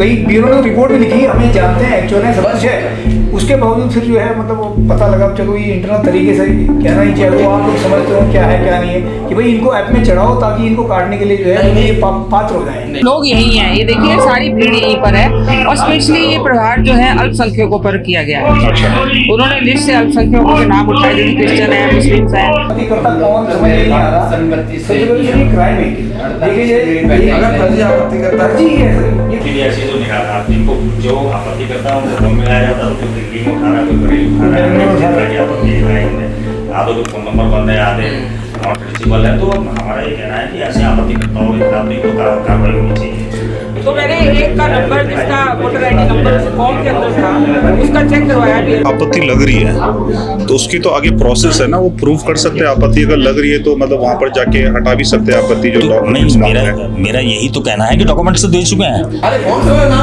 कई पीएनओ ने रिपोर्ट भी लिखी, हमें जानते हैं एक्चुअल है, सब कुछ है, उसके बावजूद फिर जो है मतलब वो पता लगा चलो ये इंटरनल तरीके से कहना ही चाहिए, वो आप लोग समझते हो क्या है क्या नहीं है कि भाई इनको ऐप में चढ़ाओ ताकि इनको काटने के लिए जो है ये पात्र हो जाए। लोग यही हैं, ये देखिए सारी भीड़ यहीं पर है और स्पेशली ये प्रहार जो है अल्पसंख्यकों पर किया गया है। उन्होंने लिस्ट से अल्पसंख्यकों के नाम उठाए जो क्रिश्चियन है, मुस्लिम है। कौन समझ नहीं आ रहा, क्राइम है। देखिए अगर फर्जी आपत्ति करता है जी है ऐसी जो निराधार जिनको जो आपत्ति करता है उनको फोन मिलाया जाता है, तो दिल्ली में उठाना कोई बड़ी आधे तो फोन नंबर बंद है, आधे नॉट रीचेबल है। तो हमारा ये कहना है कि ऐसे आपत्ति करता हो खिलाफ नहीं तो कार्रवाई होनी चाहिए। तो मैंने एक का नंबर जिसका वोटर आईडी नंबर फॉर्म के अंदर था उसका चेक करवाया भी है। आपत्ति लग रही है तो उसकी तो आगे प्रोसेस है ना, वो प्रूव कर सकते हैं। आपत्ति अगर लग रही है तो मतलब वहाँ पर जाके हटा भी सकते हैं आपत्ति जो डॉक्यूमेंट्स मांग रहे हैं। मेरा यही तो कहना है कि डॉक्यूमेंट्स दे चुके हैं। अरे फॉर्म से ना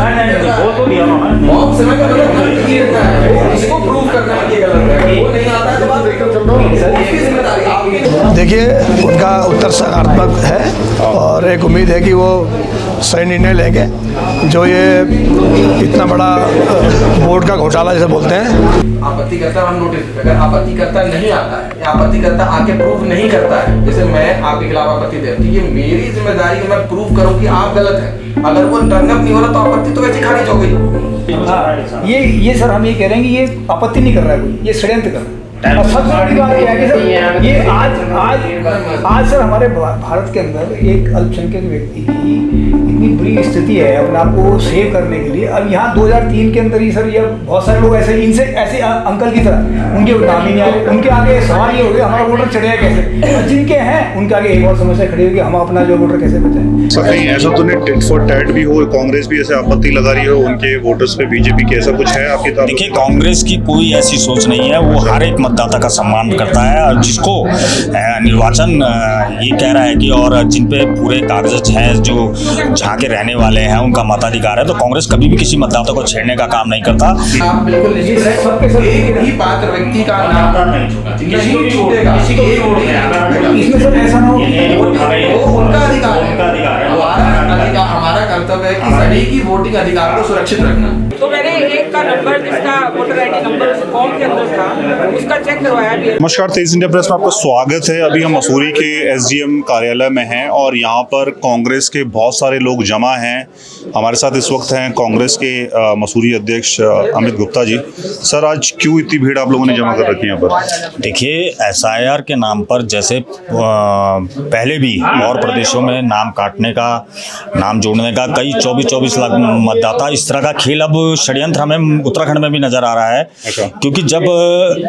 वो तो दिया ना, फॉर्म से ना मतलब ये रहता है, इसको प्रूव करना ये गलत है, वो नहीं आता है तो बात एकदम चल रहा है। सर इसकी जिम्मेदारी आपकी। देखिए उनका उत्तर सकारात्मक है और एक उम्मीद है कि वो सही निर्णय लेंगे। जो ये इतना बड़ा वोट का घोटाला जैसे बोलते हैं, आपत्ति करता हम नोटिस, अगर आपत्ति करता नहीं आता है या आपत्ति करता आके प्रूफ नहीं करता है, जैसे मैं आपके खिलाफ आपत्ति दे रही, ये मेरी जिम्मेदारी कि मैं प्रूफ करूं कि आप गलत हैं। अगर वो टर्न अप नहीं हो रहा तो आपत्ति तो वैसे खारिज हो गई। ये सर हम ये कह रहे हैं कि ये आपत्ति नहीं कर रहा है कोई, ये षड्यंत्र कर रहा है। और सबसे बड़ी बात क्या है कि सर ये आज सर हमारे भारत के अंदर एक अल्पसंख्यक व्यक्ति की इतनी बुरी स्थिति है अपने आप को सेव करने के लिए। अब यहाँ 2003 के अंदर ही सर ये बहुत सारे लोग ऐसे इनसे ऐसे अंकल की तरह उनके नाम ही नहीं आ रहे, उनके आगे सवाल ये हो गया हमारा वोटर चढ़ेगा कैसे, और जिनके हैं उनके आगे एक और समस्या खड़ी होगी, हम अपना जो वोटर कैसे बचाएं। सर कहीं ऐसा तो नहीं टिट फॉर टैट भी हो, कांग्रेस भी ऐसे आपत्ति लगा रही हो उनके वोटर्स पे, बीजेपी की ऐसा कुछ है आपकी तरफ? देखिए कांग्रेस की कोई ऐसी सोच नहीं है, वो हर एक मतदाता का सम्मान करता है और जिसको निर्वाचन ये कह रहा है कि और जिन पे पूरे कागज हैं जो जहाँ के रहने वाले हैं उनका मताधिकार है, तो कांग्रेस कभी भी किसी मतदाता को छेड़ने का काम नहीं करता। आप बिल्कुल नहीं, एक ही पात्र व्यक्ति का नाम किसी को छूटेगा, इसमें सर ऐसा ना हो वो उनका अधिकार है, हमारा कर्तव्य है कि सभी की वोटिंग अधिकार को सुरक्षित रखना। तो मैंने एक का नंबर जिसका वोटर आईडी नंबर फॉर्म के अंदर था उसका चेक करवाया भी है। नमस्कार, तेज इंडिया प्रेस में आपका स्वागत है। अभी हम मसूरी के एसडीएम कार्यालय में हैं और यहाँ पर कांग्रेस के बहुत सारे लोग जमा हैं। हमारे साथ इस वक्त हैं कांग्रेस के मसूरी अध्यक्ष अमित गुप्ता जी। सर आज क्यों इतनी भीड़ आप लोगों ने जमा कर रखी है यहाँ पर? देखिए एसआईआर के नाम पर जैसे पहले भी और प्रदेशों में नाम काटने का, नाम जोड़ने का कई 24 लाख मतदाता, इस तरह का खेल अब षड्यंत्र हमें उत्तराखंड में भी नजर आ रहा है। क्योंकि जब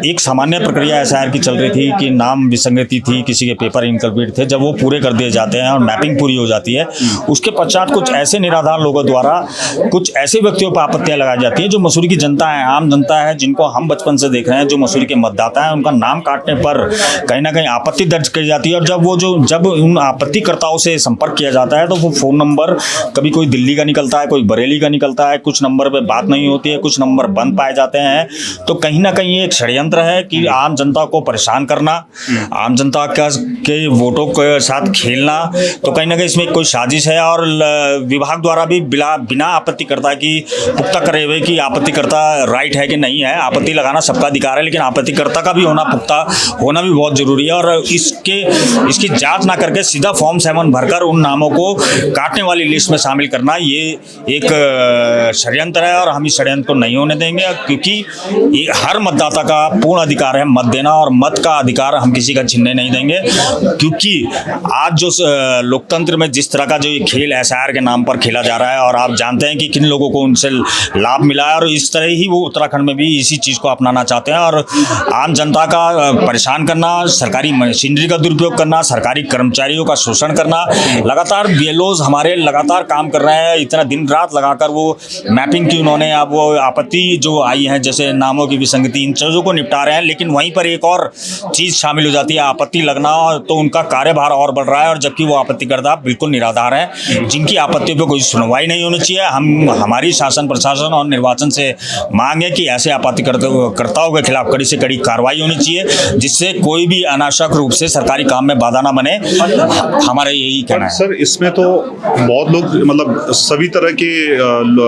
एक सामान्य प्रक्रिया एसआईआर की चल रही थी कि नाम विसंगति थी, किसी के पेपर इनकम्प्लीट थे, जब वो पूरे कर दिए जाते हैं और मैपिंग पूरी हो जाती है, उसके पश्चात कुछ ऐसे निराधार लोगों द्वारा कुछ ऐसे व्यक्तियों पर आपत्तियां लगाई जाती हैं जो मसूरी की जनता है, आम जनता है, जिनको हम बचपन से देख रहे हैं, जो मसूरी के मतदाता हैं, उनका नाम काटने पर कहीं ना कहीं आपत्ति दर्ज की जाती है। और जब उन आपत्तिकर्ताओं से संपर्क किया जाता है तो वो फोन नंबर कभी कोई दिल्ली का निकलता है, कोई बरेली का निकलता है, कुछ नंबर पे बात नहीं होती है, कुछ नंबर बंद पाए जाते हैं। तो कहीं ना कहीं ये एक षड्यंत्र है कि आम जनता को परेशान करना, आम जनता के वोटों के साथ खेलना, तो कहीं ना कहीं इसमें कोई साजिश है। और विभाग द्वारा भी बिना आपत्तिकर्ता की पुख्ता करे हुए कि आपत्तिकर्ता राइट है कि नहीं है। आपत्ति लगाना सबका अधिकार है, लेकिन आपत्तिकर्ता का भी पुख्ता होना भी बहुत जरूरी है। और इसकी जांच ना करके सीधा फॉर्म 7 भरकर उन नामों को काटने वाली लिस्ट में शामिल करना ये एक षड्यंत्र है और हम इस षड्यंत्र को नहीं होने देंगे। क्योंकि ये हर मतदाता का पूर्ण अधिकार है मत देना, और मत का अधिकार हम किसी का छीनने नहीं देंगे। क्योंकि आज जो लोकतंत्र में जिस तरह का जो ये खेल एसआईआर के नाम पर खेला जा रहा है, और आप जानते हैं कि किन लोगों को उनसे लाभ मिला है, और इस तरह ही वो उत्तराखंड में भी इसी चीज़ को अपनाना चाहते हैं। और आम जनता का परेशान करना, सरकारी मशीनरी का दुरुपयोग करना, सरकारी कर्मचारियों का शोषण करना, लगातार बीएलओज हमारे लगातार काम कर रहे हैं, इतना दिन रात लगाकर वो मैपिंग की उन्होंने अब वो आपत्ति जो आई है जैसे नामों की विसंगति, इन चीज़ों को निपटा रहे हैं। लेकिन वहीं पर एक और चीज़ शामिल हो जाती है आपत्ति लगना, तो उनका कार्यभार और बढ़ रहा है। और जबकि वो आपत्तिकर्ता बिल्कुल निराधार हैं, जिनकी आपत्तियों पर कोई सुनवाई नहीं होनी चाहिए। हमारी शासन प्रशासन और निर्वाचन से मांग है कि ऐसे आपत्तिकर्ताओं के खिलाफ कड़ी से कड़ी कार्रवाई होनी चाहिए, जिससे कोई भी अनावश्यक रूप से सरकारी काम में बाधा ना बने। हमारा यही कहना है। सर इसमें तो बहुत लोग मतलब सभी तरह के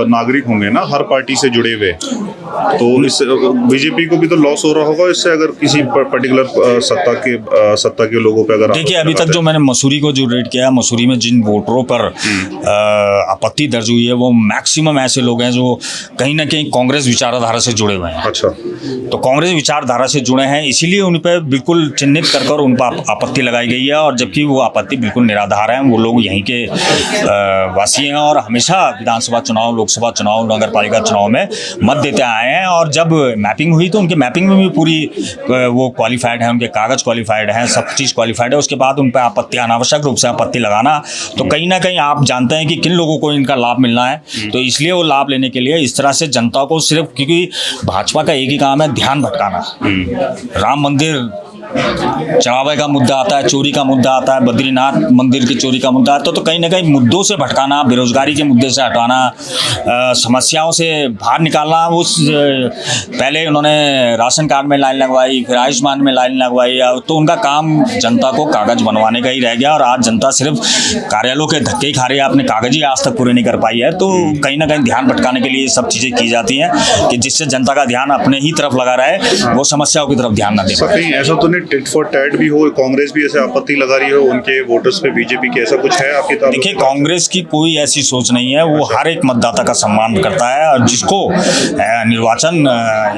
नागरिक होंगे ना, हर पार्टी से जुड़े हुए, तो इस बीजेपी को भी तो लॉस हो रहा होगा इससे, अगर किसी पर्टिकुलर सत्ता के लोगों पे अगर देखिए अभी तक जो मैंने मसूरी को जो रेड किया है, मसूरी में जिन वोटरों पर आपत्ति दर्ज हुई है वो मैक्सिमम ऐसे लोग हैं जो कहीं ना कहीं कांग्रेस विचारधारा से जुड़े हुए हैं। अच्छा, तो कांग्रेस विचारधारा से जुड़े हैं, इसीलिए उन पर बिल्कुल चिन्हित कर उन पर आपत्ति लगाई गई है, और जबकि वो आपत्ति बिल्कुल निराधार है। वो लोग यहीं के वासी हैं और हमेशा विधानसभा चुनाव, लोकसभा चुनाव, नगर पालिका चुनाव में मत देते आए हैं, और जब मैपिंग हुई तो उनके मैपिंग में भी पूरी वो क्वालिफाइड है, उनके कागज क्वालिफाइड हैं, सब चीज़ क्वालिफाइड है। उसके बाद उन पर आपत्ति, अनावश्यक रूप से आपत्ति लगाना, तो कहीं ना कहीं आप जानते हैं कि किन लोगों को इनका लाभ मिलना है। तो इसलिए वो लाभ लेने के लिए इस तरह से जनता को सिर्फ, क्योंकि भाजपा का एक ही काम है, ध्यान भटकाना। राम मंदिर चढ़ावे का मुद्दा आता है, चोरी का मुद्दा आता है, बद्रीनाथ मंदिर की चोरी का मुद्दा आता है, तो कहीं ना कहीं मुद्दों से भटकाना, बेरोजगारी के मुद्दे से हटाना, समस्याओं से बाहर निकालना। उस पहले उन्होंने राशन कार्ड में लाइन लगवाई, फिर आयुष्मान में लाइन लगवाई, तो उनका काम जनता को कागज बनवाने का ही रह गया, और आज जनता सिर्फ कार्यालयों के धक्के ही खा रही है, अपने कागज ही आज तक पूरे नहीं कर पाई है। तो कहीं ना कहीं ध्यान भटकाने के लिए सब चीज़ें की जाती हैं कि जिससे जनता का ध्यान अपने ही तरफ लगा रहे, वो समस्याओं की तरफ ध्यान न दे। ऐसा तो टिट फॉर टैट भी हो, कांग्रेस भी ऐसे आपत्ति लगा रही हो उनके वोटर्स पे बीजेपी की, ऐसा कुछ है आपकी तरफ? देखिए कांग्रेस की कोई ऐसी सोच नहीं है, वो हर एक मतदाता का सम्मान करता है, और जिसको निर्वाचन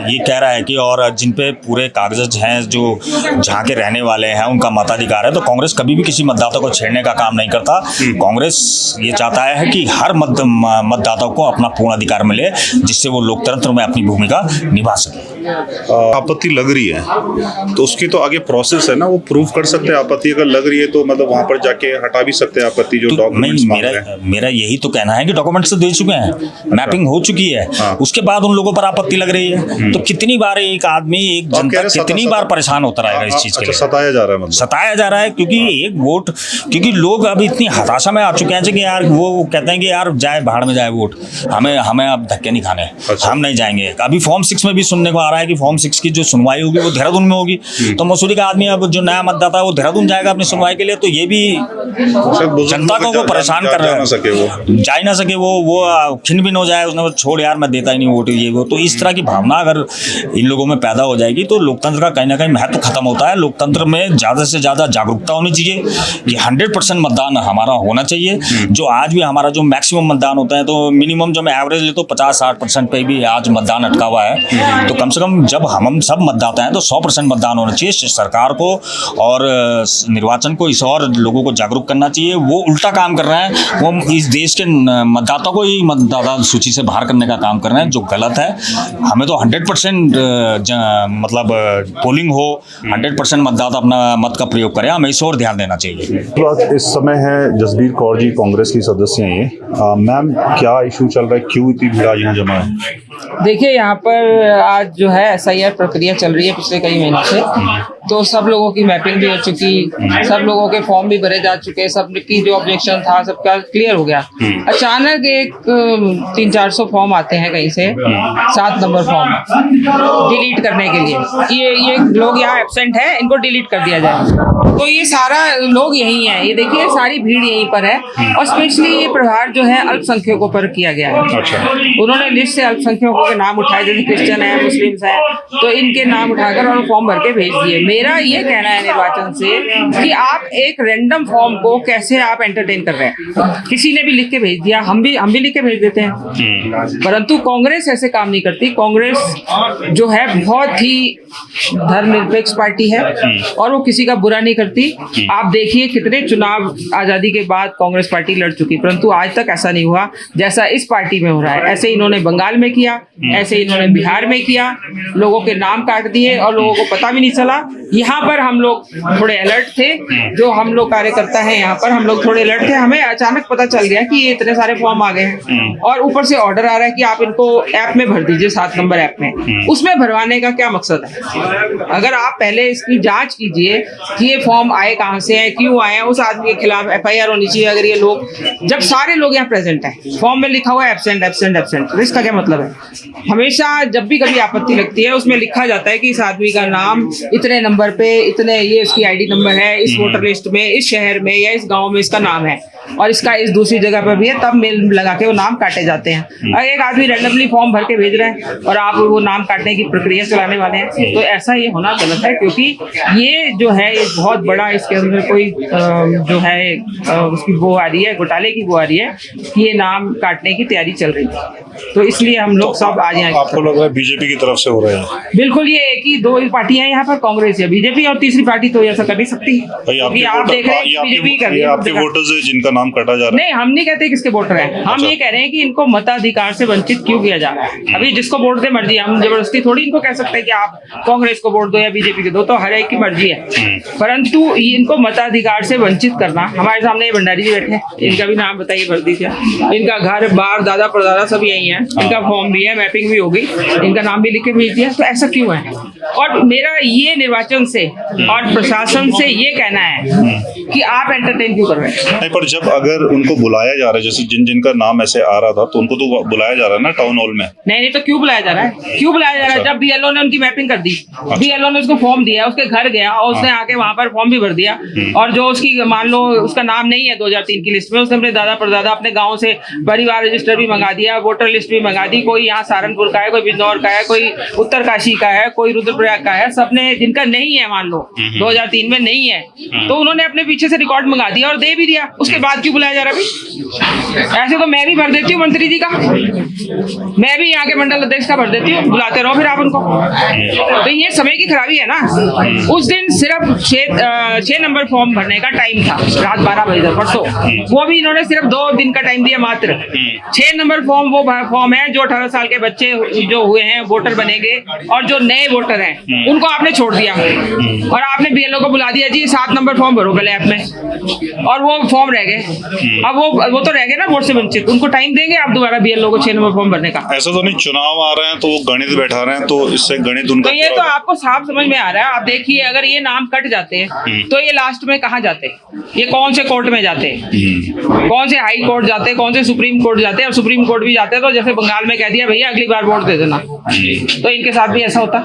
ये कह रहा है कि, और जिन पे पूरे कागज हैं, जो जहाँ के रहने वाले हैं, उनका मताधिकार है, तो कांग्रेस कभी भी किसी मतदाता को छेड़ने का काम नहीं करता। कांग्रेस ये चाहता है कि हर मतदाता को अपना पूर्ण अधिकार मिले, जिससे वो लोकतंत्र में अपनी भूमिका निभा सके। आपत्ति लग रही है तो उसकी तो आगे प्रोसेस है ना, वो प्रूव कर सकते हैं। आपत्ति अगर लग रही है तो मतलब वहां पर जाके हटा भी सकते हैं आपत्ति, जो डॉक्यूमेंट्स मांग रहे हैं। मेरा यही तो कहना है कि डॉक्यूमेंट्स तो दे चुके हैं, मैपिंग हो चुकी है, उसके बाद उन लोगों पर आपत्ति लग रही है, तो कितनी बार एक आदमी, एक जनता कितनी बार परेशान होता रहेगा इस चीज के लिए? सताया जा रहा है, मतलब सताया जा रहा है, क्योंकि एक वोट, क्योंकि लोग अब इतनी हताशा में आ चुके हैं कि यार वो कहते हैं कि यार जाए भाड़ में जाए वोट, हमें अब धक्के नहीं खाने, हम नहीं जाएंगे। अभी फॉर्म 6 में भी सुनने को आ रहा है कि फॉर्म 6 की जो सुनवाई होगी वो देहरादून में होगी, तो मसूरी का आदमी, अब जो नया मतदाता है वो देहरादून जाएगा अपनी सुनवाई के लिए, तो ये भी जनता को वो परेशान कर रहा है, जा ही ना सके वो खिन भिन हो जाए, उसने छोड़ यार मैं देता ही नहीं वोट, ये वो। तो इस तरह की भावना अगर इन लोगों में पैदा हो जाएगी तो लोकतंत्र का कहीं ना कहीं महत्व खत्म होता है। लोकतंत्र में ज़्यादा से ज़्यादा जागरूकता होनी चाहिए कि 100% मतदान हमारा होना चाहिए। जो आज भी हमारा जो मैक्सिमम मतदान होता है, तो मिनिमम जो मैं एवरेज ले तो 50-60% पे भी आज मतदान अटका हुआ है, तो कम से कम जब हम सब मतदाता हैं तो 100% मतदान होना चाहिए। सरकार को और निर्वाचन को इस और लोगों को जागरूक करना चाहिए। वो उल्टा काम कर रहे हैं, वो इस देश के मतदाता को ही मतदाता सूची से बाहर करने का काम कर रहे हैं, जो गलत है। हमें तो 100% मतलब पोलिंग हो, 100% मतदाता अपना मत का प्रयोग करें, हमें इस और ध्यान देना चाहिए। इस समय है जसबीर कौर जी, कांग्रेस की सदस्य हैं ये। मैम, क्या इशू चल रहा है, क्यों इतनी भीड़ यहाँ जमा है? देखिए यहाँ पर आज जो है SIR प्रक्रिया चल रही है पिछले कई महीनों से, तो सब लोगों की मैपिंग भी हो चुकी, सब लोगों के फॉर्म भी भरे जा चुके, सब की जो ऑब्जेक्शन था सबका क्लियर हो गया। अचानक एक 300-400 फॉर्म आते हैं कहीं से, 7 नंबर फॉर्म डिलीट करने के लिए, ये लोग यहाँ एब्सेंट है, इनको डिलीट कर दिया जाए। तो ये सारा लोग यही है, ये देखिए सारी भीड़ यहीं पर है, और स्पेशली ये प्रहार जो है अल्पसंख्यकों पर किया गया है। उन्होंने लिस्ट से अल्पसंख्यकों के नाम उठाए, जैसे क्रिश्चियन है, मुस्लिम्स हैं, तो इनके नाम उठाकर और फॉर्म भर के भेज दिए। मेरा ये कहना है निर्वाचन से कि आप एक रैंडम फॉर्म को कैसे आप एंटरटेन कर रहे हैं। किसी ने भी लिख के भेज दिया, हम भी लिख के भेज देते हैं, परंतु कांग्रेस ऐसे काम नहीं करती। कांग्रेस जो है बहुत ही धर्मनिरपेक्ष पार्टी है और वो किसी का बुरा नहीं करती। आप देखिए कितने चुनाव आजादी के बाद कांग्रेस पार्टी लड़ चुकी, परंतु आज तक ऐसा नहीं हुआ जैसा इस पार्टी में हो रहा है। ऐसे इन्होंने बंगाल में किया, ऐसे इन्होंने बिहार में किया, लोगों के नाम काट दिए और लोगों को पता भी नहीं चला। यहाँ पर हम लोग थोड़े अलर्ट थे, जो हम लोग कार्यकर्ता हैं यहाँ पर, हम लोग थोड़े अलर्ट थे। हमें अचानक पता चल गया कि ये इतने सारे फॉर्म आ गए हैं, और ऊपर से ऑर्डर आ रहा है कि आप इनको ऐप में भर दीजिए, 7 नंबर ऐप में। उसमें भरवाने का क्या मकसद है? अगर आप पहले इसकी जांच कीजिए कि ये फॉर्म आए कहाँ से हैं, क्यों आए हैं, उस आदमी के खिलाफ FIR होनी चाहिए। अगर ये लोग, जब सारे लोग यहाँ प्रेजेंट हैं, फॉर्म में लिखा हुआ है एब्सेंट एब्सेंट एब्सेंट, तो इसका क्या मतलब है? हमेशा जब भी कभी आपत्ति लगती है उसमें लिखा जाता है कि इस आदमी का नाम इतने नंबर पे इतने, ये इसकी आईडी नंबर है, इस वोटर लिस्ट में, इस शहर में या इस गांव में इसका नाम है, और इसका इस दूसरी जगह पर भी है, तब मेल लगा के वो नाम काटे जाते हैं। और एक आदमी रैंडमली फॉर्म भर के भेज रहे हैं और आप वो नाम काटने की प्रक्रिया चलाने वाले हैं, तो ऐसा ये होना गलत है। क्योंकि ये जो है एक बहुत बड़ा, इसके अंदर कोई जो है उसकी वो आ रही है, घोटाले की वो आ रही है कि ये नाम काटने की तैयारी चल रही है। तो इसलिए हम लोग सब आज यहाँ, आपको लग रहा है बीजेपी की तरफ से हो रहे हैं? बिल्कुल, ये एक ही दो पार्टियां यहाँ पर, कांग्रेस या बीजेपी, और तीसरी पार्टी तो ऐसा कर नहीं सकती, क्योंकि आप देख रहे हैं बीजेपी कर रही है। आपके वोटर्स है जिनका नाम काटा जा रहा है? नहीं, हम नहीं कहते किसके वोटर हैं, हम ये कह रहे हैं कि इनको मताधिकार से वंचित क्यों किया जा रहा है। अभी जिसको वोट दे मर्जी, हम जबरदस्ती थोड़ी इनको कह सकते हैं कि आप कांग्रेस को वोट दो या बीजेपी को दो, तो हर एक की मर्जी है। परंतु इनको मताधिकार से वंचित करना, हमारे सामने ये भंडारी जी बैठे हैं, इनका भी नाम बताइए, भर दीजिए। इनका घर बार दादा परदादा सब यही है, इनका फॉर्म भी है, मैपिंग भी होगी, इनका नाम भी लिख के भेज दिया, तो ऐसा क्यों है? और मेरा ये निर्वाचन से और प्रशासन से ये कहना है कि आप एंटरटेन क्यों कर रहे हैं? नहीं, पर जब अगर उनको बुलाया जा रहा है, जैसे जिनका नाम ऐसे आ रहा था, तो उनको तो बुलाया जा रहा है ना टाउन हॉल में? नहीं, तो क्यों बुलाया जा रहा है? क्यों बुलाया जा रहा है? जब बीएलओ ने उनकी मैपिंग कर दी, बीएलओ ने उसको फॉर्म दिया, उसके घर गया और उसने आके वहां पर फॉर्म भी भर दिया, और जो उसकी मान लो उसका नाम नहीं है 2003 की लिस्ट में, उसने अपने दादा परदादा अपने गाँव से परिवार रजिस्टर भी मंगा दिया, वोटर लिस्ट भी मंगा दी, कोई यहाँ सहारनपुर का है, कोई बिजनौर का है, कोई उत्तरकाशी का है, कोई रुद्रप्रयाग का है, सबने जिनका नहीं है मान लो 2003 में नहीं है, तो उन्होंने अपने पीछे से रिकॉर्ड मंगा दिया और दे भी दिया। उसके बाद क्यों बुलाया जा रहा है? ऐसे तो मैं भी भर देती हूँ मंत्री जी का, मैं भी यहाँ के मंडल अध्यक्ष का भर देती हूँ, बुलाते रहो फिर आप उनको। तो ये समय की खराबी है ना। उस दिन सिर्फ 6 नंबर फॉर्म भरने का टाइम था, रात 12 बजे तक परसों, वो भी इन्होंने सिर्फ 2 दिन का टाइम दिया मात्र। 6 नंबर फॉर्म वो फॉर्म है जो 18 साल के बच्चे जो हुए हैं वोटर बनेंगे, और जो नए वोटर हैं उनको आपने छोड़ दिया, और आपने बीएलओ को बुला दिया, जी 7 नंबर फॉर्म भरो पहले ऐप में, और वो फॉर्म रह गए। अब वो तो रह गए ना वोट से वंचित, उनको टाइम देंगे आप दोबारा बीएलओ को 6 नंबर फॉर्म भरने का? ऐसा तो नहीं, चुनाव आ रहे हैं तो वो गणित बैठा रहे हैं, तो इससे गणित उनका, तो ये तो आपको साफ समझ में आ रहा है। आप देखिए, अगर ये नाम कट जाते हैं तो ये लास्ट में कहाँ जाते? ये कौन से कोर्ट में जाते? कौन से हाई कोर्ट जाते, कौन से सुप्रीम कोर्ट जाते? और सुप्रीम कोर्ट भी जाते तो जैसे बंगाल में कह दिया भैया अगली बार वोट दे देना, तो इनके साथ भी ऐसा होता।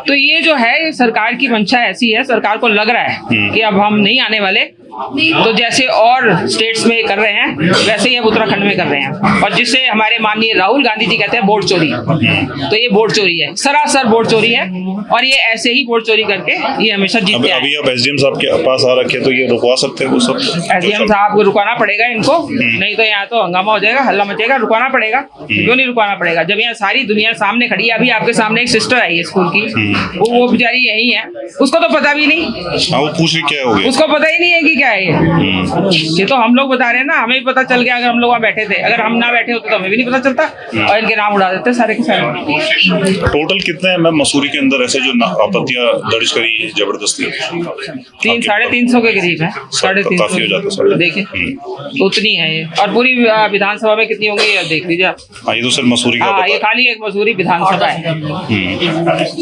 तो ये जो है सरकार की मंशा ऐसी है, सरकार को लग रहा है कि अब हम नहीं आने वाले, तो जैसे और स्टेट्स में कर रहे हैं वैसे ही अब उत्तराखंड में कर रहे हैं, और जिससे हमारे माननीय राहुल गांधी जी कहते हैं वोट चोरी, तो ये वोट चोरी है, सरासर वोट चोरी है, और ये ऐसे ही वोट चोरी करके ये हमेशा जीतते हैं। अभी अब एसडीएम साहब के पास आ रखे तो ये रुकवा सकते हैं वो सब? एसडीएम साहब को रुकवाना पड़ेगा इनको, नहीं तो यहाँ तो हंगामा हो जाएगा, हल्ला मचेगा। रुकवाना पड़ेगा, क्यों नहीं रुकवाना पड़ेगा? जब यहाँ सारी दुनिया सामने खड़ी है, अभी आपके सामने एक सिस्टर आई है स्कूल की, वो बेचारी यही है, उसको तो पता भी नहीं। हाँ, वो पूछ रही क्या हो गया, उसको पता ही नहीं है कि क्या है ये तो हम लोग बता रहे हैं ना, हमें भी पता चल गया अगर हम लोग वहाँ बैठे थे, अगर हम ना बैठे होते तो हमें भी नहीं पता चलता, और इनके नाम उड़ा देते सारे के सारे। टोटल कितने हैं मैम मसूरी के अंदर ऐसे जो आपत्तियां दर्ज करी है जबरदस्ती? 300-350 के करीब है, 350 काफी हो जाता है। देखिए उतनी है ये, और पूरी विधानसभा में कितनी होंगी ये देख लीजिए आप। हाँ, ये तो सिर्फ मसूरी का हाँ, पता ये है। खाली एक मसूरी विधानसभा है।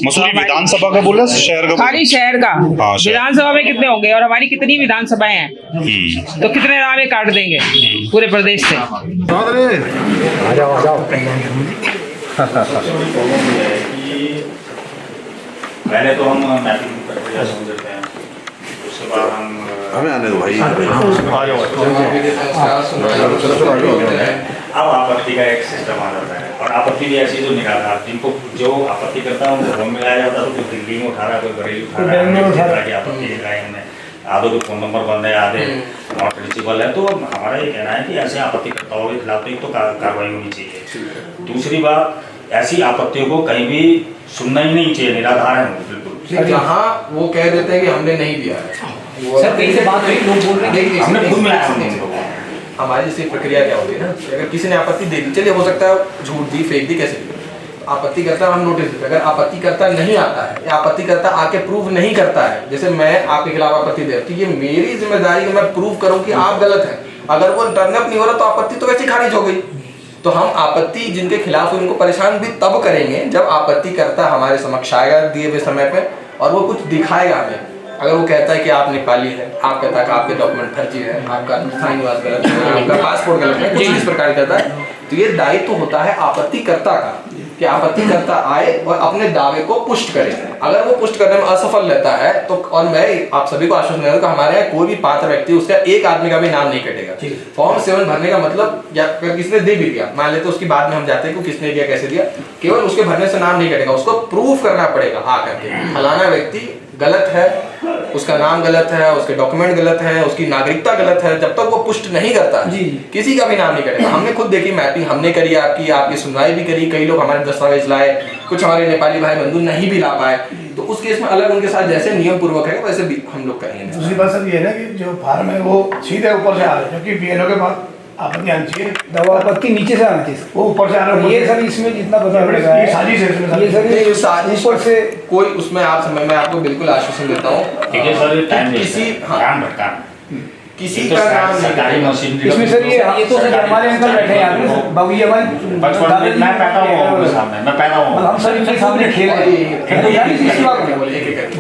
मसूरी विधानसभा का बोला, शहर का खाली शहर का। हाँ, शहर। विधानसभा में कितने होंगे, और हमारी कितनी विधानसभाएं हैं, तो कितने नाम ये काट देंगे पूरे प्रदेश से? पहले तो हम मैपिंग प्रक्रिया समझ लेते हैं, उसके बाद हम हमें आने दो भाई। अब आपत्ति का एक सिस्टम आ जाता है, और आपत्ति भी ऐसी जो निराधार, जिनको जो आपत्ति करता है उनको फोन में लाया जाता है, तो कोई दिल्ली में उठा रहा है, कोई बरेली उठा रहा है, आपत्ति दिखाई हमने, आधे तो फोन नंबर बंद है, आधे नॉट रिचेबल है। तो हमारा ये कहना है कि ऐसे आपत्तिकर्ताओं के खिलाफ तो एक तो कार्रवाई होनी चाहिए। दूसरी बात, ऐसी आपत्तियों को कहीं भी सुनना ही नहीं चाहिए, निराधार है बिल्कुल। जहाँ वो कह देते हैं कि हमने नहीं दिया है, सर कहीं से बात हुई, लोग बोल रहे हैं हमने खुद मिलाया उन लोगों को। हमारी जैसी प्रक्रिया क्या होती है ना, अगर किसी ने आपत्ति दे दी, चलिए हो सकता है झूठ दी, फेंक दी, कैसे भी, आपत्ति करता हम नोटिस देते। अगर आपत्ति करता नहीं आता है या आपत्ति करता आके प्रूव नहीं करता है, जैसे मैं आपके खिलाफ आपत्ति दे रही, ये मेरी जिम्मेदारी कि मैं प्रूव करूं कि आप गलत हैं। अगर वो टर्न अप नहीं हो रहा तो आपत्ति तो वैसे खारिज हो गई। तो हम आपत्ति जिनके खिलाफ उनको परेशान भी तब करेंगे जब आपत्ति करता हमारे समक्ष आएगा दिए हुए समय पे, और वो कुछ दिखाएगा हमें। अगर वो कहता है कि आप नेपाली है, आप कहता है कि आपके डॉक्यूमेंट फर्जी है, आपका स्थायी निवास गलत है, आपका पासपोर्ट गलत है, कुछ इस प्रकार करता है, तो ये दायित्व होता है आपत्तिकर्ता का कि आपत्तिकर्ता आए और अपने दावे को पुष्ट करे। अगर वो पुष्ट करने में असफल रहता है तो, और मैं आप सभी को आश्वस्त कर दूं कि हमारे यहाँ कोई भी पात्र व्यक्ति उसका एक आदमी का भी नाम नहीं कटेगा। फॉर्म 7 भरने का मतलब, या अगर किसने दे भी दिया, मान लेते उसकी बाद में हम जाते हैं कि किसने दिया, कैसे दिया, केवल उसके भरने से नाम नहीं कटेगा, उसको प्रूफ करना पड़ेगा आकर के फलाना व्यक्ति गलत है, उसका नाम गलत है, उसके डॉक्यूमेंट गलत है, उसकी नागरिकता गलत है। जब तक वो पुष्ट नहीं करता किसी का भी नाम नहीं कटेगा। हमने खुद देखी मैपिंग हमने करी, आपकी सुनवाई भी करी, कई लोग हमारे दस्तावेज लाए, कुछ हमारे नेपाली भाई बंधु नहीं भी ला पाए, तो उस केस में अलग उनके साथ जैसे नियम पूर्वक है वैसे भी हम लोग करेंगे। दूसरी बात सर ये है ना कि जो फार्म है वो सीधे ऊपर से आ रहे हैं, क्योंकि बीएलओ के पास आपत्ति आनी चाहिए, दवा आपत्ति नीचे से आना चाहिए, वो ऊपर से आ रहा है। ये सर इसमें जितना पता पड़ेगा ये साजिश है इसमें, ये सर ये साजिश ऊपर से कोई उसमें आप समय में आपको बिल्कुल आश्वासन देता हूँ ठीक है सर, टाइम किसी किसी तो का नाम नहीं सरकारी कटेगा। मशीनरी इसमें सर ये तो सर हमारे अंकल बैठे हैं यहाँ पे, बाबू जी हमारे मैं पैदा हुआ हूँ सामने, मैं पैदा हुआ हूँ। हम सर इनके सामने खेल रहे हैं।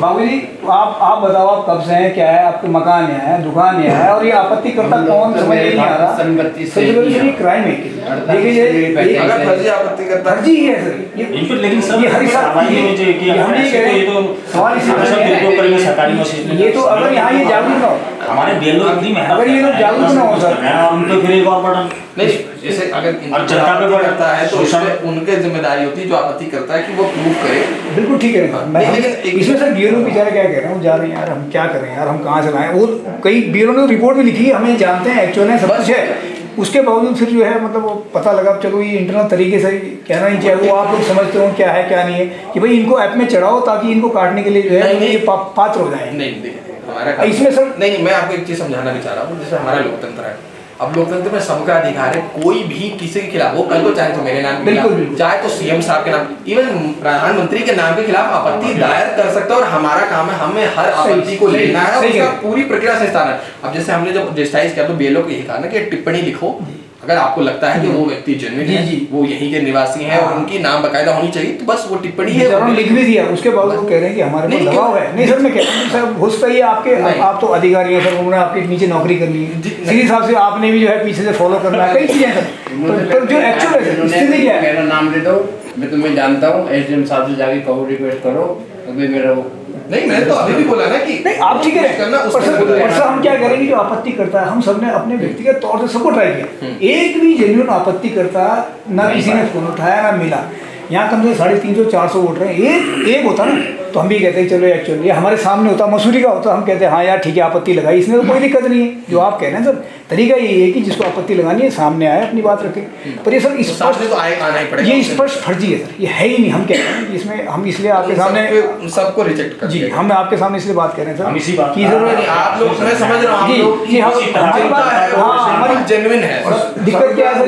बाबू जी आप बताओ, आप कब से हैं, क्या है, आपके मकान यहाँ है, दुकान यहाँ है, और ये आपत्तिकर्ता कौन समझ नहीं आ रहा। ये क्राइम है, देखिए अगर फर्जी आपत्तिकर्ता फर्जी ही है सर लेकिन ये हरी साहब हम नहीं कह रहे, सवाल इसलिए ये तो अगर यहाँ ये जागरूक ना हो, हमारे बेलो इतनी मेहनत अगर ये लोग जागरूक ना हो सर, और उनको फिर एक और बटन नहीं, जैसे अगर और जनता पे आपत्ति करता है तो शोषण- उसमें उनके जिम्मेदारी होती है जो आपत्ति करता है कि वो प्रूफ करे। बिल्कुल ठीक है। मैं लेकिन इसमें सर ब्यूरो बेचारे क्या कह रहे हैं, वो जा रहे हैं यार, हम क्या करें यार, हम कहाँ से लाएं। वो कई ब्यूरो ने रिपोर्ट भी लिखी है, हमें जानते हैं एक्चुअल है, सब कुछ है, उसके बावजूद फिर जो है मतलब वो पता लगा, चलो ये इंटरनल तरीके से कहना नहीं चाहिए, वो आप लोग समझते हो क्या है क्या नहीं है, कि भाई इनको ऐप में चढ़ाओ ताकि इनको काटने के लिए जो है नहीं, ये पात्र हो जाए। नहीं देखिए हमारा इसमें सर नहीं, मैं आपको एक चीज समझाना भी चाह रहा हूँ, जैसे हमारा लोकतंत्र है, अब लोकतंत्र में सबका अधिकार है, कोई भी किसी के खिलाफ, वो कल को चाहे तो मेरे नाम के खिलाफ, बिल्कुल। चाहे तो सीएम साहब के नाम, इवन प्रधानमंत्री के नाम के खिलाफ आपत्ति दायर कर सकता है, और हमारा काम है हमें हर आपत्ति को लेना है और उसका पूरी प्रक्रिया से स्थान है। अब जैसे हमने जब डिजिटाइज किया तो बीएलओ को यही कहा ना कि टिप्पणी लिखो, अगर आपको लगता है कि वो व्यक्ति जेन्युइन है, वो यहीं के निवासी हैं और उनकी नाम बकायदा होनी चाहिए, तो बस वो टिप्पणी है। उन्होंने लिख भी दिया, उसके बाद वो कह रहे हैं कि हमारे पास दबाव है। नहीं सर, मैं कहता हूँ सर हो सकता है आपके, आप तो अधिकारी हैं सर, उन्होंने आपके नीचे नौकरी करनी है, सीधे हिसाब से आपने भी जो है पीछे से फॉलो करना है, कई चीजें सर, तो जो एक्चुअल है स्थिति क्या है। मेरा नाम दे दो, मैं तुम्हें जानता हूँ, एसडीएम साहब से जाके कहो, रिक्वेस्ट करो, अभी मेरा वो नहीं, मैंने तो अभी भी बोला ना कि नहीं आप ठीक है करना पर सर हम क्या करेंगे, जो आपत्ति करता है हम सबने अपने व्यक्तिगत तौर से सबको ट्राई किया, एक भी जेन्युइन आपत्ति करता ना किसी ने फोन उठाया ना मिला। यहाँ कम से कम 350-400 वोट रहे हैं, एक होता ना तो हम भी कहते हैं चलो एक्चुअली हमारे सामने होता, मसूरी का होता, हम कहते हैं हाँ यार ठीक है आपत्ति लगाई, इसमें तो कोई दिक्कत नहीं है। जो आप कह रहे हैं सर तरीका यही है कि जिसको आपत्ति लगानी है सामने आए, अपनी बात रखे, पर ये सर स्पष्ट तो आना ही पड़ेगा, ये स्पष्ट फर्जी है सर, ये है ही नहीं। हम कहते हैं इसमें हम इसलिए आपके सामने सबको रिजेक्ट कर जी, हम आपके सामने इसलिए बात कर रहे हैं सर, हम इसी बात कि सर आप लोग, मैं समझ रहा हूँ जी, आप लोग जी, हमारी बात है, हाँ, हमारी जेन्युइन है। दिक्कत क्या है सर,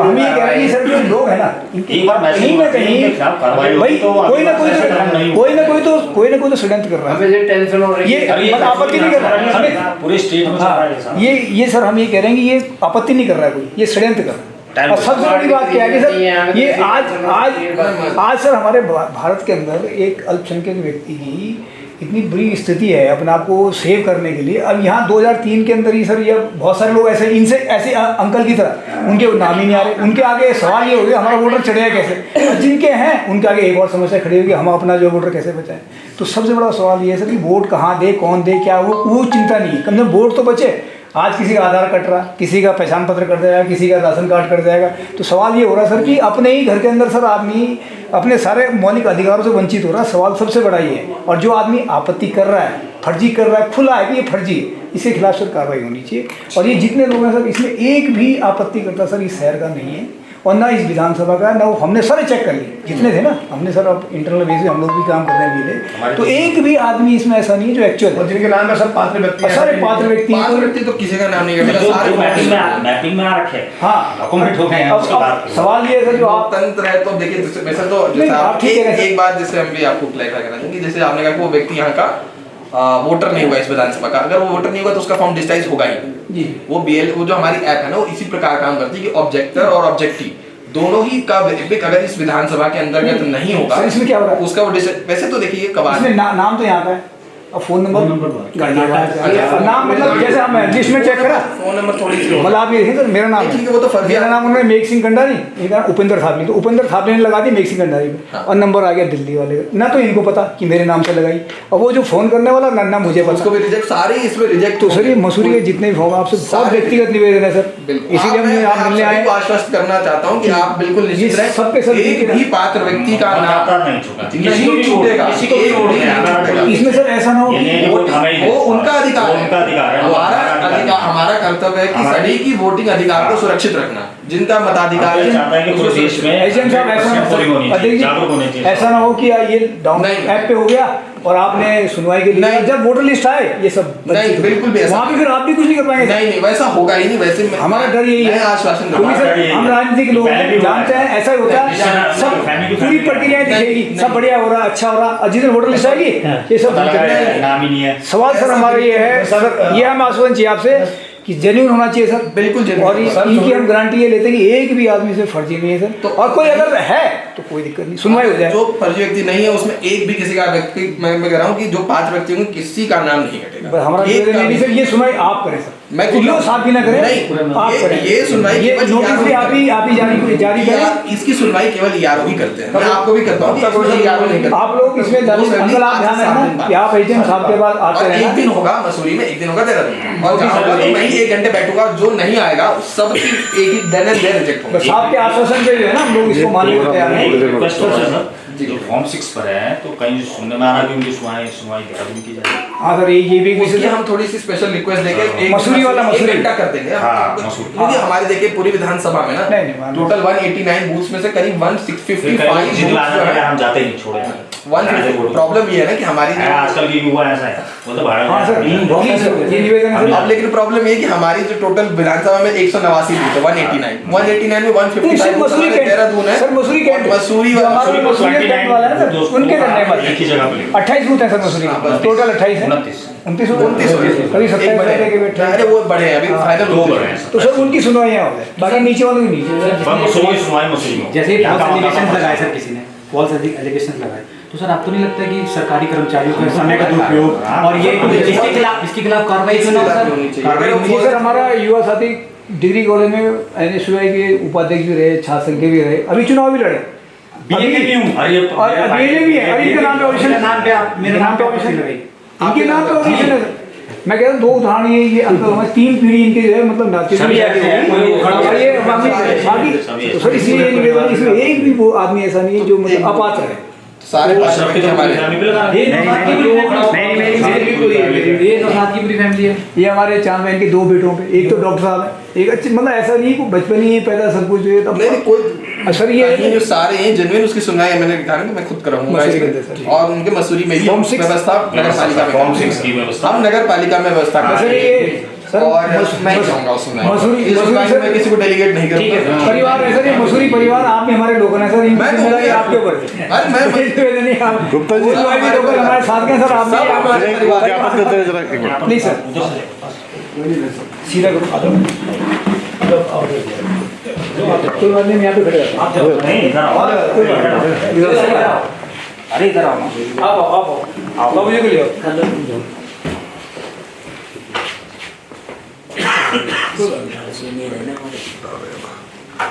हम ये कह रहे हैं सर जो लोग है ना एक बार मैसेज कहीं ना कहीं भाई कोई ना कोई तो षड्यंत्र कर रहा है, हमें टेंशन हो रही ये मतलब आपत्ति नहीं कर रहा है हमें, पूरे स्टेट में चल रहा है ऐसा। ये सर हम ये कह रहे हैं कि ये आपत्ति नहीं कर रहा है कोई, ये षड्यंत्र कर रहा है। और सबसे बड़ी बात क्या है कि सर ये आज सर हमारे भारत के अंदर एक अल्पसंख्यक व्यक्ति की इतनी बुरी स्थिति है अपने आप को सेव करने के लिए। अब यहाँ 2003 के अंदर ही सर ये बहुत सारे लोग ऐसे इनसे ऐसे अंकल की तरह उनके नाम ही नहीं आ रहे, उनके आगे सवाल ये हो गया हमारा वोटर चढ़ेगा कैसे, और जिनके हैं उनके आगे एक और समस्या खड़ी होगी, हम अपना जो वोटर कैसे बचाएं। तो सबसे बड़ा सवाल ये है सर कि वोट कहाँ दे, कौन दे, क्या वो चिंता नहीं है, कम से कम वोट तो बचे। आज किसी का आधार कट रहा, किसी का पहचान पत्र कट जाएगा, किसी का राशन कार्ड कट जाएगा, तो सवाल ये हो रहा है सर कि अपने ही घर के अंदर सर आदमी अपने सारे मौलिक अधिकारों से वंचित हो रहा है। सवाल सबसे बड़ा ये है, और जो आदमी आपत्ति कर रहा है, फर्जी कर रहा है, खुला है कि ये फर्जी है, इसके खिलाफ सर कार्रवाई होनी चाहिए। और ये जितने लोग हैं सर इसमें एक भी आपत्ति करता सर इस शहर का नहीं है, और ना इस विधानसभा का, ना हमने सारे चेक कर लिए जितने थे ना, हमने सर अब इंटरनल बेसिस हम लोग भी काम कर रहे हैं मिले, तो एक भी आदमी इसमें ऐसा नहीं है जो एक्चुअल है, जिनके नाम में सब पात्र व्यक्ति हैं, सारे पात्र व्यक्ति तो किसी का नाम नहीं कटेगा, सारे मैपिंग में आ रखे हैं, हाँ डॉक्यूमेंट हो गए हैं, उसके बाद सवाल ये है सर जो आप तंत्र है। तो देखिए वैसे तो नहीं, जैसे आप आप ठीक है, एक बात जैसे हम भी आपको क्लैरिफाई करना चाहेंगे, जैसे आपने कहा कि वो व्यक्ति यहाँ का वोटर नहीं हुआ इस विधानसभा का, अगर वो वोटर नहीं हुआ तो उसका फॉर्म डिजिटाइज होगा ही जी। वो वो जो हमारी ऐप है ना, वो इसी प्रकार काम करती है कि ऑब्जेक्टर और ऑब्जेक्टिव दोनों ही का अगर इस विधानसभा के अंतर्गत नहीं होगा, सर इसमें क्या हो रहा है, उसका वो वैसे तो देखिए इसमें नाम तो यहाँ का है, और फ़ोन नंबर नाम मतलब जैसे हम लिस्ट में चेक करा फोन नंबर थोड़ी सी मतलब आप ये देखें सर मेरा नाम ठीक है, वो तो फर्जी मेरा है। नाम उन्होंने मेघ सिंह कंडारी इनका उपेंद्र थापली, तो उपेंद्र थापली ने लगा दी मेघ सिंह कंडारी पे और नंबर आ गया दिल्ली वाले का। ना तो इनको पता कि मेरे नाम से लगाई, और वो जो फ़ोन करने वाला ना मुझे उसको पता। भी रिजेक्ट, सारे इसमें रिजेक्ट तो सर ये मसूरी के जितने भी फॉर्म आपसे बहुत व्यक्तिगत निवेदन है सर, इसीलिए हमने आप मिलने आए। आश्वस्त करना चाहता हूँ कि आप बिल्कुल निश्चित ये सबके सब रहें, एक भी पात्र व्यक्ति का नाम नहीं छूटा नहीं छूटेगा, किसी को भी एक वोट भी नहीं नहीं आना। छूटेगा। इसमें सर ऐसा ना हो कि वो उनका अधिकार है, उनका अधिकार है। हमारा कर्तव्य है कि सभी की वोटिंग अधिकार को सुरक्षित रखना, जिनका मताधिकार हम चाहते हैं कि पूरे देश में एजेंट साहब ऐसा ना पोलिंग होनी चाहिए, जागरूक होने हो, चाहिए। ऐसा ना हो कि ये डाउन नहीं। ऐप पे हो गया और आपने सुनवाई के लिए नहीं। जब वोटर लिस्ट आए ये सब नहीं, बिल्कुल भी ऐसा वहाँ पे फिर आप भी कुछ नहीं कर पाएंगे। नहीं नहीं वैसा होगा ही नहीं। वैसे हमारा डर यही मैं है, आश्वासन क्योंकि दूंगा। सर हम राजनीतिक लोग हैं, जानते हैं ऐसा ही होता है, सब पूरी प्रक्रिया दिखेगी, सब बढ़िया हो रहा, अच्छा हो रहा, और जिस दिन वोटर लिस्ट आएगी ये सब नाम ही नहीं है। सवाल सर हमारा ये है सर, ये हम आश्वासन चाहिए आपसे कि जेन्युइन होना चाहिए सर, बिल्कुल genuine। और सर, इनकी हम गारंटी ये लेते हैं कि एक भी आदमी से फर्जी नहीं है सर, तो और कोई अगर है तो कोई दिक्कत नहीं, सुनवाई हो जाए। जो फर्जी व्यक्ति नहीं है उसमें एक भी किसी का व्यक्ति, मैं कह रहा हूँ कि जो 5 व्यक्ति होंगे किसी का नाम नहीं कटेगा। हमारा एक का निवेदन है भी- कि सर ये सुनवाई आप करें सर, मैं खुद वीडियो साथ भी ना करें, नहीं, आप ये- करें। ये सुनवाई ये केवल नोटिस भी आप ही जारी करें। इसकी सुनवाई केवल यारो ही करते हैं। मैं आपको भी करता हूँ कि इसमें यारो नहीं करते। आप लोग इसमें अंकल आप ध्यान रखना कि आप एजेंट साहब के बाद आते और एक रहना। दिन होगा मसूरी में, एक दिन होगा देहरादून में, और जहाँ होगा तो मैं ही 1 घंटे बैठूंगा, जो नहीं आएगा सब एक ही डन एंड देयर रिजेक्ट होगा। बस आपके आश्वासन पे जो है ना हम लोग इसको मानने को तैयार हैं। रिक्वेस्ट हो रहा है सर, जो फॉर्म 6 पर है तो कहीं सुनने में आ रहा है कि उनकी सुनवाई देहरादून की जाए। हाँ सर ये भी एक उसकी विषय हम थोड़ी सी स्पेशल रिक्वेस्ट देके एक मसूरी वाला एक मसूरी। घंटा कर देंगे। हाँ, मसूरी। क्योंकि हमारे देखिए पूरी विधानसभा में ना नहीं, नहीं, टोटल 189 बूथ्स में से करीब 155 जितना बूथ्स जो है, हम जाते नहीं छोड़े। प्रॉब्लम ये है ना कि हमारी जो आजकल की युवा ऐसा है, वो तो हाँ सर भारत ये निवेदन है सर। अब लेकिन प्रॉब्लम ये है कि हमारी जो टोटल विधानसभा में 189 बूथ है, 189 में 155 सर मसूरी कैंट, देहरादून है, सर मसूरी कैंट, मसूरी जो हमारा मसूरी कैंट वाला है सर, उनके करने वाले एक ही जगह पे 28 बूथ है सर मसूरी हाँ, में, बस। टोटल 28 है, 29 29 कभी 27 के बैठे अरे वो बड़े हैं, अभी फाइनल दो बड़े हैं। तो सर उनकी सुनवाई यहाँ हो जाए, बाकी नीचे वालों की नीचे। मसूरी की सुनवाई मसूरी में। जैसे क्या फॉल्स काम एलिगेशन करना लगाए सर किसी ने, फॉल्स एलिगेशन लगाए, तो सर आपको नहीं लगता कि सरकारी कर्मचारियों का समय का दुरुपयोग और ये इसके खिलाफ कार्रवाई क्यों ना हो सर? कार्रवाई होनी ये सर हमारा युवा साथी डिग्री कॉलेज में NSUI के उपाध्यक्ष भी रहे, छात्र संघ के भी रहे, अभी चुनाव भी लड़े, बीजेपी भी हूँ अरे ये और BJP भी है, अभी इनके नाम पे ऑडिशन, मेरे नाम पे आप मेरे नाम पे ऑडिशन ऑडिशन लगाई। इनके नाम पे ऑडिशन है सर। मैं कह रहा हूँ 2 उदाहरण ये अंकल हमारे 3 पीढ़ी इनके जो है मतलब नाते सभी ऐसे हैं, कोई वो खड़ा और ये बाकी सभी तो सर इसलिए ये निवेदन इसमें एक भी वो आदमी ऐसा नहीं है जो मतलब अपात्र है। सारे वो पांच शर्फ व्यक्ति तो हमारे हमारे भी लगा ये नौसाद की पूरी फैमिली है, ये नौसाद की पूरी फैमिली है। ये हमारे चांद बहन के 2 बेटों पे, एक तो डॉक्टर साहब है, एक अच्छी मतलब ऐसा नहीं कि बचपन ही पैदा सब कुछ है, नहीं नहीं कोई सर ये नहीं, जो सारे हैं जेन्युइन उसकी सुनवाई है, मैंने कहा ना कि मैं खुद कराऊंगा मसूरी इसमें। के अंदर, सर। और उनके मसूरी में भी फॉर्म 6 व्यवस्था नगर पालिका में फॉर्म 6 की व्यवस्था। हम नगर पालिका में व्यवस्था सर करेंगे। ये सर और मैं चाहूंगा उस सुनवाई मसूरी इस सुनवाई में मैं किसी को डेलीगेट नहीं करूंगा। परिवार है सर, ये मसूरी परिवार आप भी हमारे लोग हैं सर, इनकी मैं तो जिम्मेदारी आपके ऊपर है। अरे मैं गुप्ता जी, भी लोग हमारे साथ के हैं सर, आप भी सब हमारे परिवार क्या बात करते हैं जरा एक मिनट। प्लीज सर सीधा करो, कोई बात नहीं, मैं यहाँ पे खड़े रहता हूँ। नहीं इधर आओ। कोई बात नहीं, इधर से आओ। अरे इधर आओ ना। आप बाबू जी को ले आओ।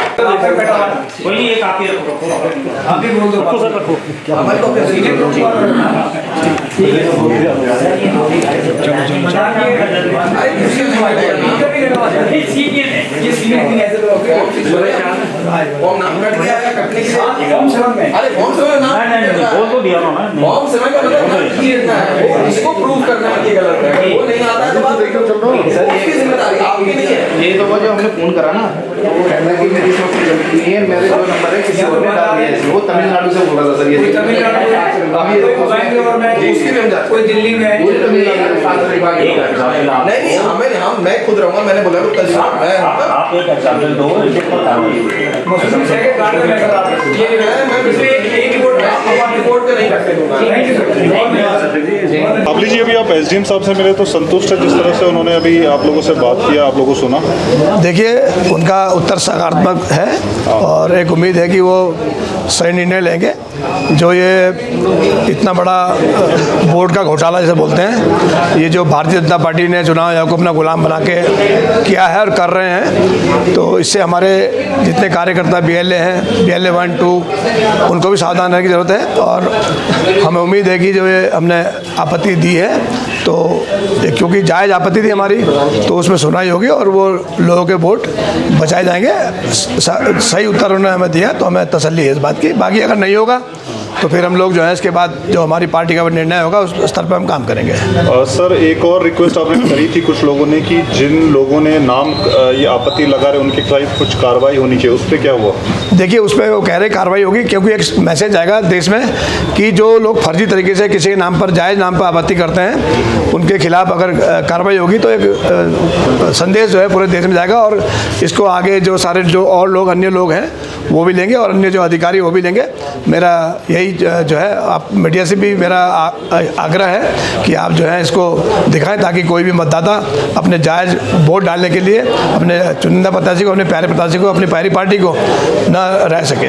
कोई नहीं, एक आप ही रखो। आप भी बोल दो, सर रखो। हमारे को सीधे करो। अरे किसी को सुनवाई नहीं करनी है। ये सीनियर नहीं ऐसे तो फॉर्म नाम कट गया है, कटने के लिए फॉर्म 7 में अरे फॉर्म 7 नाम बोल तो दिया ना। फॉर्म 7 का मतलब नाम क्लियर करना है, वो इसको प्रूव करना है कि गलत है, वो नहीं आता है तो बात देखो चल रहा है, उसकी जिम्मेदारी आपकी नहीं है। ये तो वो जो हमने फोन करा ना, वो कहना कि मेरी इसमें कोई गलती नहीं है, मेरे जो नंबर है किसी और ने डाल दिया है, वो तमिलनाडु से बोल रहा था सर। ये कोई तमिलनाडु कोई बैंगलोर में, उसकी भी हम जाते कोई दिल्ली में, पूरी तमिलनाडु नहीं मैं खुद रहूंगा, मैंने बोला तो कल मैं आप एक एग्जांपल दो, रिजेक्ट मत करो। मसूरी से के गार्ड में कर रहा हूं। ये मैं पिछले एक रिपोर्ट में आप रिपोर्ट पे नहीं रखते दूंगा। Thank you sir. अबली जी, अभी आप SDM साहब से मिले तो संतुष्ट है जिस तरह से उन्होंने अभी आप लोगों से बात किया, आप लोगों को सुना? देखिए उनका उत्तर सकारात्मक है और एक उम्मीद है कि वो सही निर्णय लेंगे। जो ये इतना बड़ा वोट का घोटाला जैसे बोलते हैं, ये जो भारतीय जनता पार्टी ने चुनाव आयोग को अपना गुलाम बना के किया है और कर रहे हैं, तो इससे हमारे जितने कार्यकर्ता BLA हैं, BLA 1, 2, उनको भी सावधान रहने की ज़रूरत है। और हमें उम्मीद है कि जो ये हमने आपत्ति दी है, तो क्योंकि जायज़ आपत्ति थी हमारी, तो उसमें सुनवाई होगी और वो लोगों के वोट बचाए जाएंगे। सही उत्तर उन्होंने हमें दिया, तो हमें तसल्ली है इस बात की। बाकी अगर नहीं होगा तो फिर हम लोग जो है इसके बाद जो हमारी पार्टी का निर्णय होगा उस स्तर पर हम काम करेंगे। सर, एक और रिक्वेस्ट आपने करी थी कुछ लोगों ने कि जिन लोगों ने नाम ये आपत्ति लगा रहे उनके खिलाफ कुछ कार्रवाई होनी चाहिए, उस पर क्या हुआ? देखिए, उस पर वो कह रहे कार्रवाई होगी, क्योंकि एक मैसेज आएगा देश में कि जो लोग फर्जी तरीके से किसी के नाम पर, जायज़ नाम पर आपत्ति करते हैं, उनके खिलाफ अगर कार्रवाई होगी तो एक संदेश जो है पूरे देश में जाएगा। और इसको आगे जो सारे जो और लोग, अन्य लोग हैं, वो भी लेंगे और अन्य जो अधिकारी वो भी लेंगे। मेरा यही जो है, आप मीडिया से भी मेरा आग्रह है कि आप जो है इसको दिखाएं, ताकि कोई भी मतदाता अपने जायज़ वोट डालने के लिए अपने चुनिंदा प्रत्याशी को, अपने प्यारे प्रत्याशी को, अपनी प्यारी पार्टी को न रह सके।